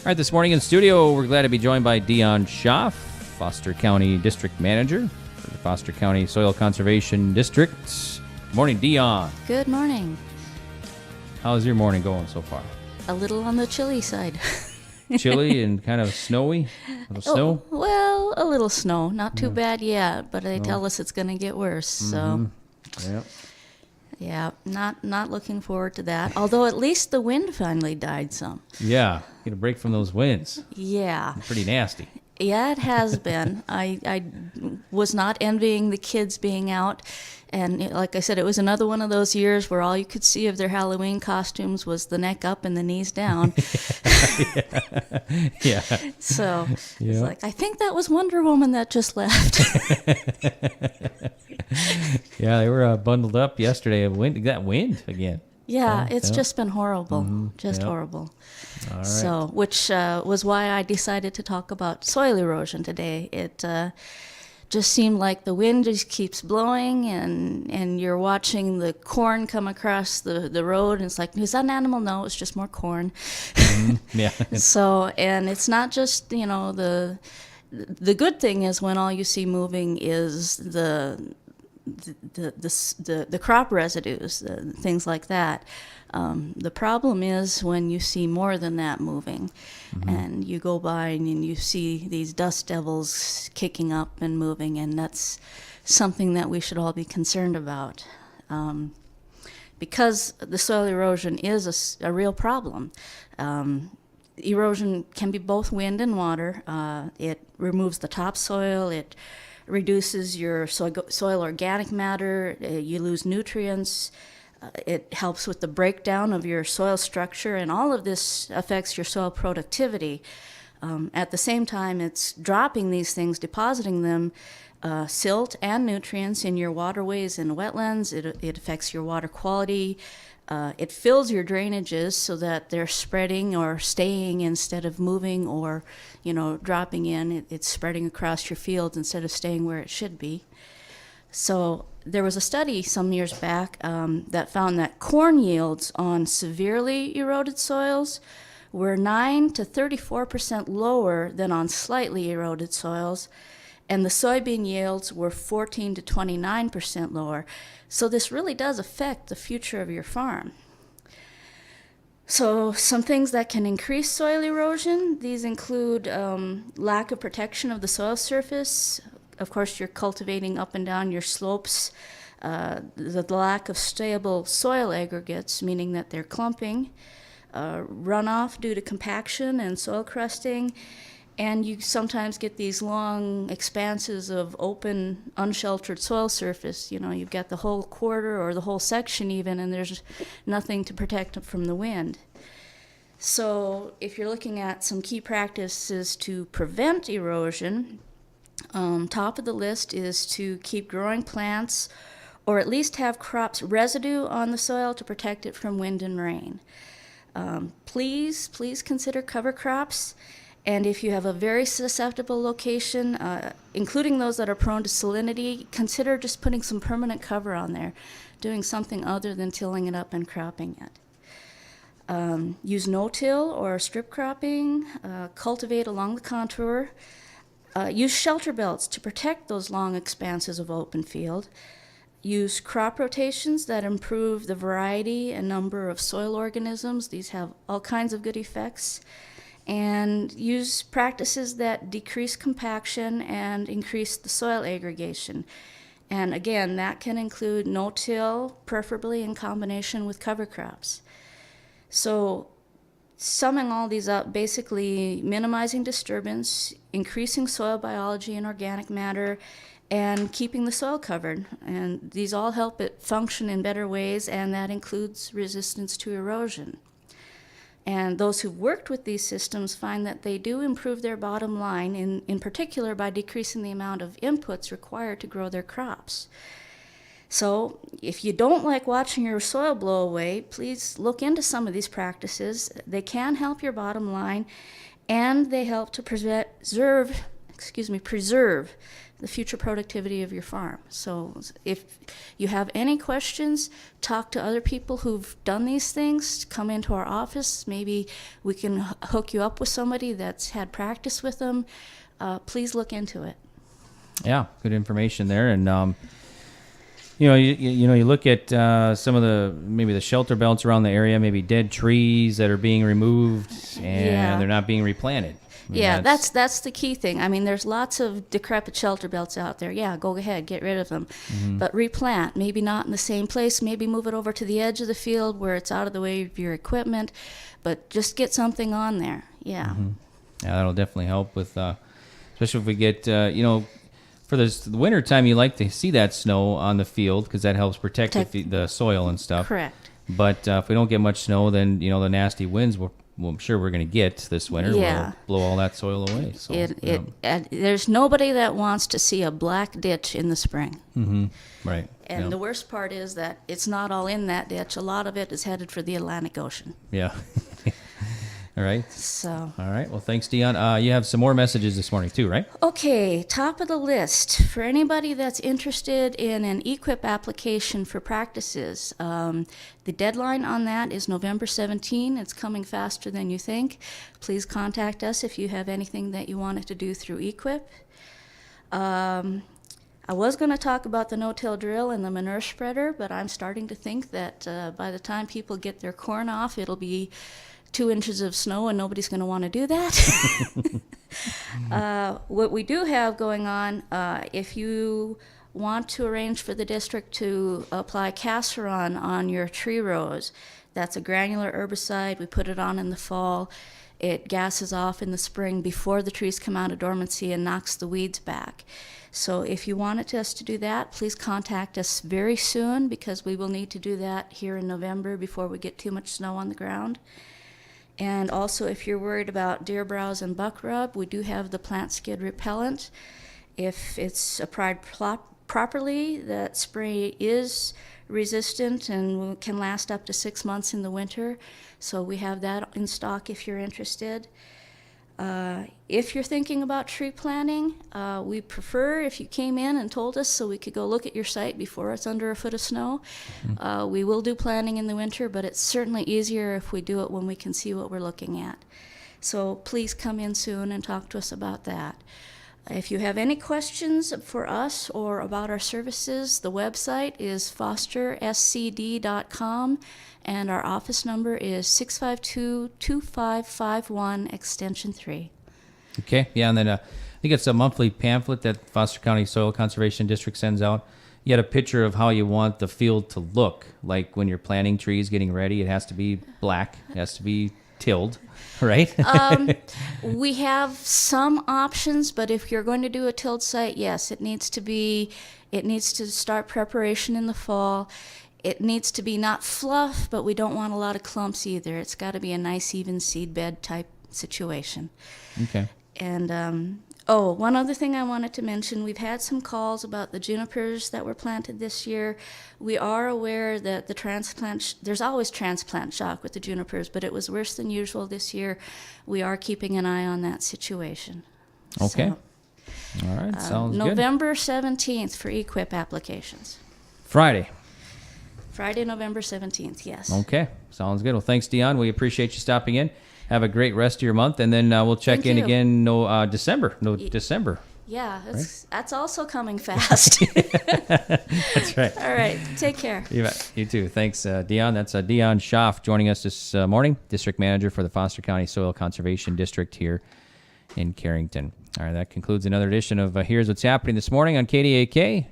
All right, this morning in studio, we're glad to be joined by Dion Schaaf, Foster County District Manager for the Foster County Soil Conservation District. Good morning, Dion. Good morning. How's your morning going so far? A little on the chilly side. Chilly and kind of snowy? A little snow? Well, a little snow. Not too bad yet, but they tell us it's going to get worse. So, Yep. yeah, not looking forward to that. Although at least the wind finally died some. Yeah, get a break from those winds. Yeah. Pretty nasty. Yeah, it has been. I was not envying the kids being out. And like I said, it was another one of those years where all you could see of their Halloween costumes was the neck up and the knees down. Yeah. So Yeah. it's like, I think that was Wonder Woman that just left. Yeah, they were bundled up yesterday. That wind again. Yeah, Yeah, it's yeah. just been horrible, just Yep. horrible. All right. So, which was why I decided to talk about soil erosion today. It just seemed like the wind just keeps blowing, and you're watching the corn come across the road, and it's like, is that an animal? No, it's just more corn. Yeah. So, and it's not just, the good thing is when all you see moving is the crop residues, things like that. The problem is when you see more than that moving, and you go by and you see these dust devils kicking up and moving, and that's something that we should all be concerned about. Because the soil erosion is a real problem. Erosion can be both wind and water. It removes the topsoil, it reduces your soil organic matter, you lose nutrients, it helps with the breakdown of your soil structure, and all of this affects your soil productivity. At the same time, it's dropping these things, depositing them, silt and nutrients in your waterways and wetlands. It affects your water quality. It fills your drainages so that they're spreading or staying instead of moving or, dropping in. It's spreading across your fields instead of staying where it should be. So there was a study some years back that found that corn yields on severely eroded soils were 9 to 34% lower than on slightly eroded soils, and the soybean yields were 14 to 29% lower. So this really does affect the future of your farm. So some things that can increase soil erosion, these include lack of protection of the soil surface. Of course, you're cultivating up and down your slopes. The lack of stable soil aggregates, meaning that they're clumping. Runoff due to compaction and soil crusting. And you sometimes get these long expanses of open, unsheltered soil surface. You've got the whole quarter or the whole section even, and there's nothing to protect it from the wind. So if you're looking at some key practices to prevent erosion, top of the list is to keep growing plants or at least have crops residue on the soil to protect it from wind and rain. Please consider cover crops. And if you have a very susceptible location, including those that are prone to salinity, consider just putting some permanent cover on there, doing something other than tilling it up and cropping it. Use no-till or strip cropping, cultivate along the contour. Use shelter belts to protect those long expanses of open field. Use crop rotations that improve the variety and number of soil organisms. These have all kinds of good effects. And use practices that decrease compaction and increase the soil aggregation. And again, that can include no-till, preferably in combination with cover crops. So summing all these up, basically minimizing disturbance, increasing soil biology and organic matter, and keeping the soil covered. And these all help it function in better ways, and that includes resistance to erosion. And those who've worked with these systems find that they do improve their bottom line, in particular by decreasing the amount of inputs required to grow their crops. So if you don't like watching your soil blow away, please look into some of these practices. They can help your bottom line, and they help to preserve the future productivity of your farm. So if you have any questions, talk to other people who've done these things, come into our office. Maybe we can hook you up with somebody that's had practice with them. Please look into it. Yeah, good information there. And you look at some of maybe the shelter belts around the area, maybe dead trees that are being removed and they're not being replanted. I mean, that's the key thing. I mean, there's lots of decrepit shelter belts out there. Yeah, go ahead, get rid of them. Mm-hmm. But replant, maybe not in the same place. Maybe move it over to the edge of the field where it's out of the way of your equipment. But just get something on there. Yeah. Mm-hmm. Yeah, that'll definitely help with, especially if we get, for the winter time, you like to see that snow on the field because that helps protect the soil and stuff. Correct. But if we don't get much snow, then the nasty winds I'm sure we're going to get this winter will blow all that soil away. So there's nobody that wants to see a black ditch in the spring. Mm-hmm. Right. And the worst part is that it's not all in that ditch. A lot of it is headed for the Atlantic Ocean. Yeah. All right. So. All right. Well, thanks, Dion. You have some more messages this morning too, right? Okay. Top of the list for anybody that's interested in an EQIP application for practices. The deadline on that is November 17. It's coming faster than you think. Please contact us if you have anything that you wanted to do through EQIP. I was going to talk about the no-till drill and the manure spreader, but I'm starting to think that by the time people get their corn off, it'll be 2 inches of snow and nobody's going to want to do that. What we do have going on, if you want to arrange for the district to apply Casseron on your tree rows, that's a granular herbicide. We put it on in the fall. It gases off in the spring before the trees come out of dormancy and knocks the weeds back. So if you wanted us to do that, please contact us very soon because we will need to do that here in November before we get too much snow on the ground. And also, if you're worried about deer browse and buck rub, we do have the plant skid repellent. If it's applied properly, that spray is resistant and can last up to 6 months in the winter. So we have that in stock if you're interested. If you're thinking about tree planting, we prefer if you came in and told us so we could go look at your site before it's under a foot of snow. Mm-hmm. We will do planting in the winter, but it's certainly easier if we do it when we can see what we're looking at. So please come in soon and talk to us about that. If you have any questions for us or about our services, the website is fosterscd.com, and our office number is 652-2551, extension 3. Okay, yeah, and then I think it's a monthly pamphlet that Foster County Soil Conservation District sends out. You had a picture of how you want the field to look, like when you're planting trees, getting ready. It has to be black, it has to be tilled, right? We have some options, but if you're going to do a tilled site, yes, it needs to start preparation in the fall. It needs to be not fluff, but we don't want a lot of clumps either. It's got to be a nice even seed bed type situation. Okay. And one other thing I wanted to mention, we've had some calls about the junipers that were planted this year. We are aware that there's always transplant shock with the junipers, but it was worse than usual this year. We are keeping an eye on that situation. Okay. So, all right, sounds good. November 17th for EQIP applications. Friday, November 17th, yes. Okay, sounds good. Well, thanks, Dion. We appreciate you stopping in. Have a great rest of your month, and then we'll check in again December. December. Yeah, that's also coming fast. That's right. All right, take care. You too. Thanks, Dion. That's Dion Schaff joining us this morning, District Manager for the Foster County Soil Conservation District here in Carrington. All right, that concludes another edition of Here's What's Happening this morning on KDAK.